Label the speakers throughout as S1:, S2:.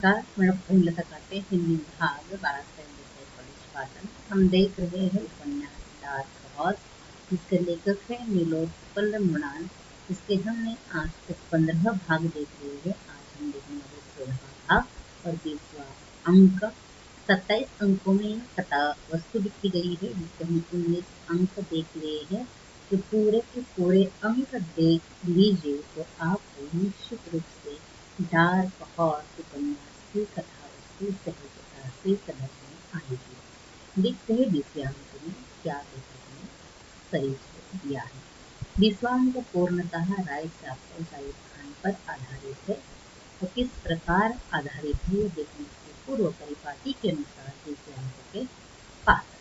S1: नमस्कार, मैं प्रेमलता काटे हिंदी विभाग बालासाहेब देसाई कॉलेज पाटन। हम देख रहे हैं उपन्यास डार्क हॉर्स, जिसके लेखक है नीलोत्पल मृणाल। इसके हमने आज तक 15 भाग देख लिए हैं। आज हम देखने वाले 16वां भाग और 20वां अंक। 27 अंकों में यह कथा वस्तु लिखी गई है, जिसके हम 19 अंक देख लिए हैं। तो पूरे के पूरे अंक देख लीजिए तो आपको निश्चित रूप से डार्क हॉर्स उपन्यास की कथा वस्तु सहजता से समझ में आएगी। देखते हैं 20वें अंक में क्या लेखक ने परिचय दिया है। 20वां अंक पूर्णतः राय साहब और जावेद खान पर आधारित है। तो किस प्रकार आधारित है ये देखने से पूर्व परिपाटी के अनुसार 20वें अंक के पात्र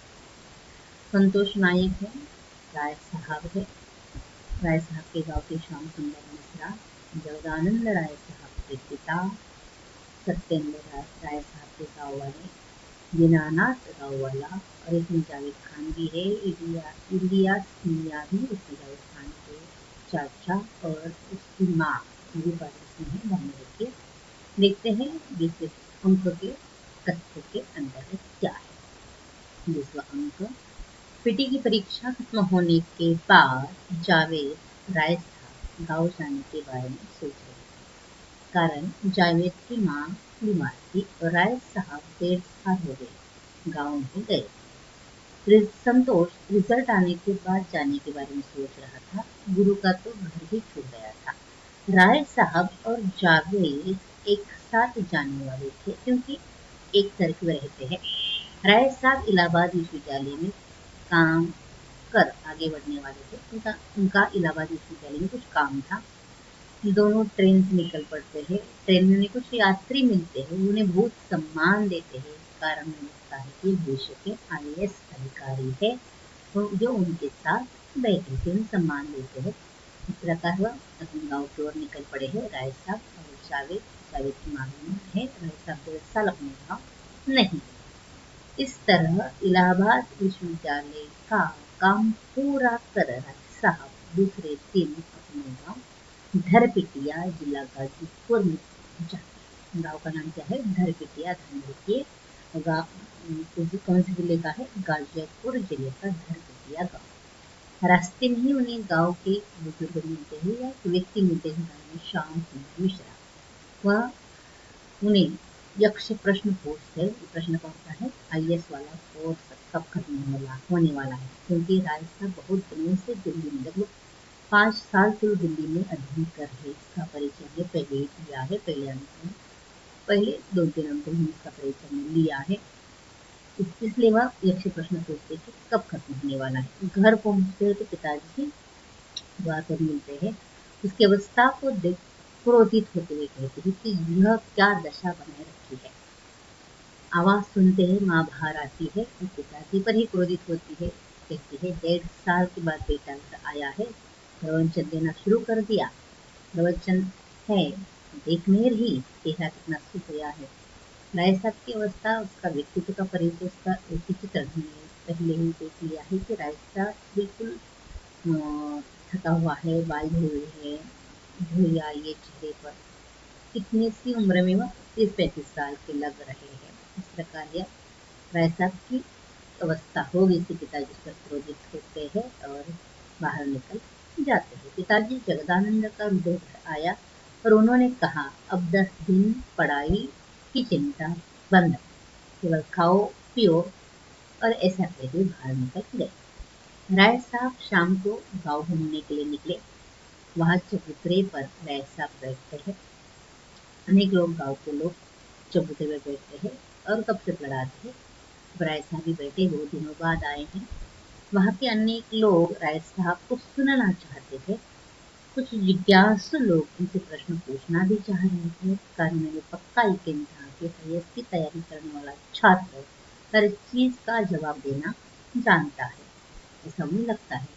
S1: संतोष नायक है, राय साहब है। राय साहब के गांव के श्याम सुंदर मिश्रा, जगदानंद राय साहब के पिता, सत्येंद्र राय साहब के गाँव वाले, दीनानाथ गाँव वाला, और इसमें जावेद खान भी है। इलियास मियां भी इसमें जावेद खान के चाचा और उसकी माँ भी पार्टनर्स में है। ध्यान में रखिए। देखते हैं 20वें अंक के तथ्य के अंतर्गत क्या है। 20वां अंक, पीटी की परीक्षा खत्म होने के बाद जावेद राय साहब गाँव जाने के बारे में सोच रहे थे। कारण जावेद की माँ बीमार थी और राय साहब 1.5 साल हो गए गाँव नहीं गए। संतोष रिजल्ट आने के बाद जाने के बारे में सोच रहा था। गुरु का तो घर ही छूट गया था। राय साहब और जावेद एक साथ जाने वाले थे, क्योंकि एक तरफ में रहते हैं। राय साहब इलाहाबाद विश्वविद्यालय में काम कर आगे बढ़ने वाले थे। उनका इलाहाबाद विश्वविद्यालय में कुछ काम था। दोनों ट्रेन से निकल पड़ते हैं। ट्रेन में कुछ यात्री मिलते हैं, उन्हें बहुत सम्मान देते हैं। कारण उन्हें लगता है कि भविष्य के IAS अधिकारी है, तो जो उनके साथ बैठे थे उन्हें सम्मान देते हैं। इस प्रकार वह अपने गाँव की ओर निकल पड़े हैं। राय साहब और जावेद की मालूम है राय साहब 1.5 साल अपने गाँव नहीं। इस तरह इलाहाबाद विश्वविद्यालय का काम पूरा कर राय साहब दूसरे दिन अपने गाँव धरपिटिया, जिला गाजीपुर में जाते। गाँव का नाम क्या है? धरपिटिया। ध्यान रखिए, कौन से जिले का है? गाजीपुर जिले का धरपिटिया गाँव। रास्ते में ही उन्हें गाँव के बुजुर्ग मिलते हैं या एक व्यक्ति मिलते हैं, नाम है श्याम सुंदर मिश्रा। वह उन्हें यक्ष प्रश्न पूछते हैं। प्रश्न कौन सा है? IAS वाला कोर्स कब खत्म होने वाला है, क्योंकि राय साहब बहुत दिनों से दिल्ली में, लगभग 5 साल से दिल्ली में अध्ययन कर रहे। इसका परिचय हमने पहले ही लिया है। पहले 2-3 अंकों में इसका परिचय हमने लिया है। इसलिए वह यक्ष प्रश्न पूछते कि कब खत्म होने वाला है। घर पहुंचते हैं तो पिताजी ही द्वार पर मिलते हैं। उसकी अवस्था को देख क्रोधित होते हुए कहते हैं कि यह क्या दशा बनाए रखी है। आवाज सुनते ही माँ बाहर आती है और पिताजी पर ही क्रोधित होती है। कहती है 1.5 साल के बाद बेटा घर आया है, प्रवचन देना शुरू कर दिया। प्रवचन है, देख मेर ही चेहरा कितना सुख गया है। राय साहब की अवस्था, उसका व्यक्तित्व का परिचय, उसका चित्रण हमने पहले ही देख लिया है कि राय साहब बिल्कुल थका हुआ है, बाल झड़े हुए है, झुर्रियाँ आई है चेहरे पर। कितनी सी उम्र में वह 30-35 साल के लग रहे हैं। इस प्रकार यह राय साहब की अवस्था हो गई थी। पिताजी उस पर क्रोधित होते हैं और बाहर निकल जाते हैं। पिताजी जगदानंद का हृदय घर आया और उन्होंने कहा, अब 10 दिन पढ़ाई की चिंता बंद, केवल खाओ पियो, और ऐसा कहते बाहर निकल गए। राय साहब शाम को गाँव घूमने के लिए निकले। वहाँ चबूतरे पर राय साहब बैठते हैं। अनेक लोग, गाँव के लोग चबूतरे पर बैठते हैं और गपशप लड़ाते हैं। राय साहब भी बैठे, 2 दिनों बाद आए हैं। वहाँ के अनेक लोग राय साहब को सुनना चाहते थे। कुछ जिज्ञासु लोग उनसे प्रश्न पूछना भी चाह रहे थे। कारण उन्हें पक्का यकीन था कि IAS की तैयारी करने वाला छात्र हर चीज का जवाब देना जानता है। ऐसा उन्हें लगता है।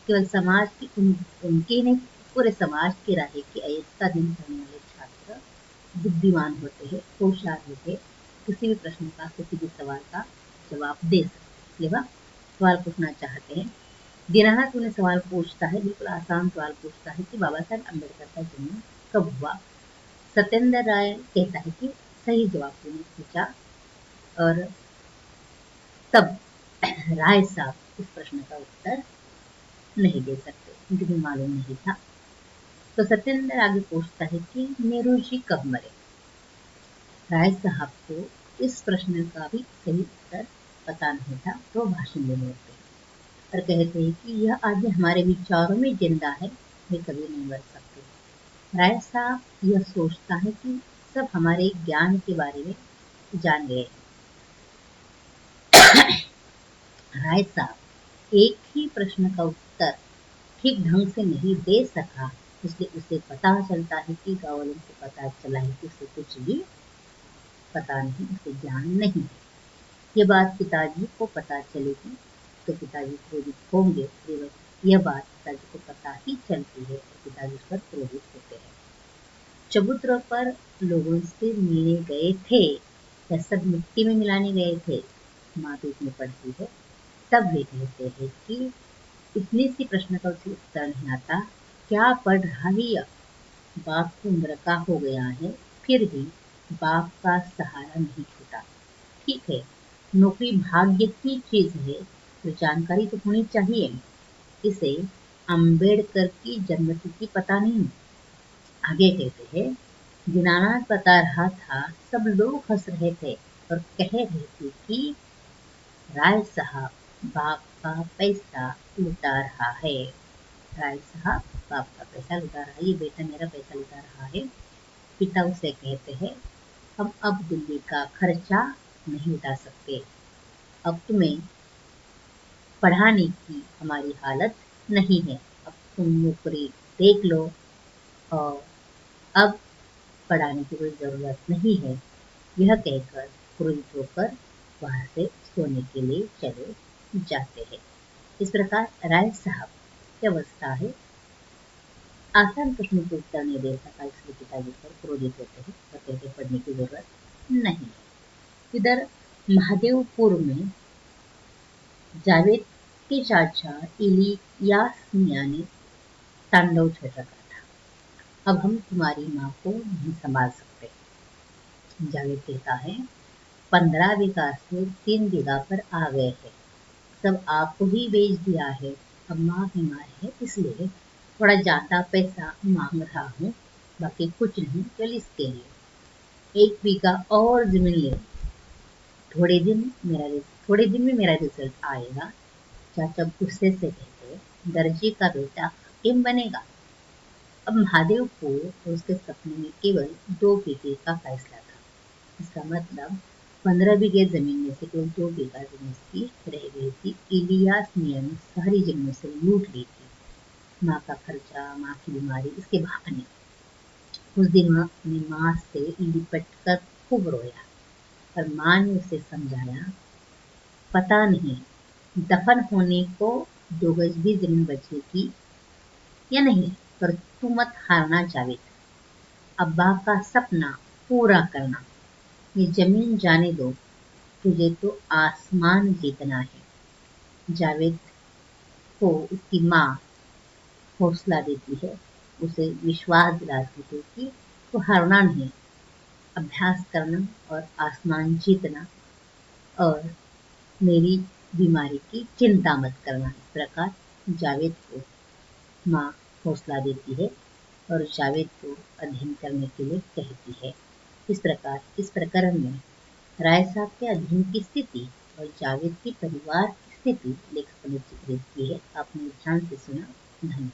S1: केवल समाज की उनके नहीं, पूरे समाज की राय कि IAS का अध्ययन करने वाले छात्र बुद्धिमान होते हैं, होशियार होते हैं, किसी भी प्रश्न का, किसी भी सवाल का जवाब दे सकते। इसलिए वह सवाल पूछना चाहते हैं। दीनानाथ उन्हें सवाल पूछता है, बिल्कुल आसान सवाल पूछता है कि बाबा साहब अम्बेडकर का जन्म कब हुआ। सत्येंद्र राय कहता है कि सही जवाब तूने पूछा। और तब राय साहब इस प्रश्न का उत्तर नहीं दे सकते, उनको भी मालूम नहीं था। तो सत्येंद्र आगे पूछता है कि नेहरू जी कब मरे। राय साहब को इस प्रश्न का भी सही उत्तर पता नहीं था, तो भाषण देने लगते हैं और कहते हैं कि यह आदमी हमारे विचारों में जिंदा है, वे कभी नहीं मर सकते। राय साहब यह सोचता है कि सब हमारे ज्ञान के बारे में जान गए। राय साहब एक ही प्रश्न का उत्तर ठीक ढंग से नहीं दे सका, इसलिए उसे पता चलता है कि गाँव वालों से पता चला है कि उसे कुछ भी पता नहीं, उसे ज्ञान नहीं है। ये बात पिताजी को पता चलेगी तो पिताजी क्रोधित होंगे। यह बात पिताजी को पता ही चलती है और पिताजी उस पर क्रोधित होते हैं। चबूतरों पर लोगों से मिलने गए थे या सब मिट्टी में मिलाने गए थे, माँ पेट में पड़ती है। तब वे कहते हैं कि इतने सी प्रश्न का उसे उत्तर नहीं आता, क्या पढ़ रहा है यह? बाप की उम्र का हो गया है, फिर भी बाप का सहारा नहीं छूटा। ठीक है, नौकरी भाग्य की चीज है, तो जानकारी तो होनी चाहिए। इसे अम्बेडकर की जन्मतिथि पता नहीं। आगे कहते हैं, दीनानाथ बता रहा था, सब लोग हंस रहे थे और कह रहे थे कि राय साहब बाप का पैसा लुटा रहा है। राय साहब बाप का पैसा लुटा रहा है, ये बेटा मेरा पैसा लुटा रहा है। पिता उसे कहते हैं, हम अब दिल्ली का खर्चा नहीं उठा सकते, अब तुम्हें पढ़ाने की हमारी हालत नहीं है, अब तुम नौकरी देख लो और अब पढ़ाने की कोई जरूरत नहीं है। यह कहकर क्रोधित होकर वहां से सोने के लिए चले जाते हैं। इस प्रकार राय साहब की अवस्था है, आसान प्रश्नों को उत्तर नहीं दे सका, इसलिए पिताजी पर क्रोधित होते हैं और कहते पढ़ने की जरूरत नहीं है। इधर महादेवपुर में जावेद के चाचा इलियास मियां ने तांडव छेड़ रखा था। अब हम तुम्हारी माँ को नहीं संभाल सकते। जावेद कहता है, 15 बीघा से 3 बीघा पर आ गए हैं, सब आपको ही बेच दिया है। अब माँ बीमार है, इसलिए थोड़ा ज्यादा पैसा मांग रहा हूँ, बाकी कुछ नहीं, केवल इसके लिए 1 बीघा और जमीन ले। थोड़े दिन में मेरा रिजल्ट आएगा। चाचा गुस्से से कहते, दर्जी का बेटा हाकिम बनेगा। अब महादेवपुर और उसके सपने में केवल 2 बीघे का फैसला था। इसका मतलब 15 बीघे जमीन में से केवल 2 बीघा जमीन उसकी रह गई थी। इलियास मियां ने सारी जमीन से लूट ली थी। माँ का खर्चा, माँ की बीमारी, इसके बहाने। उस दिन वह अपनी माँ से लिपट कर खूब रोया और माँ ने उसे समझाया, पता नहीं दफन होने को 2 गज भी जमीन बचेगी या नहीं, पर तू मत हारना जावेद, अब्बा का सपना पूरा करना। ये जमीन जाने दो, तुझे तो आसमान जीतना है। जावेद को उसकी माँ हौसला देती है, उसे विश्वास दिलाती है कि तो हारना नहीं, अभ्यास करना और आसमान जीतना और मेरी बीमारी की चिंता मत करना। इस प्रकार जावेद को माँ हौसला देती है और जावेद को अध्ययन करने के लिए कहती है। इस प्रकार इस प्रकरण में राय साहब के अध्ययन की स्थिति और जावेद के परिवार की स्थिति लेखक ने चित्रित की है। आपने ध्यान से सुना, धन्यवाद।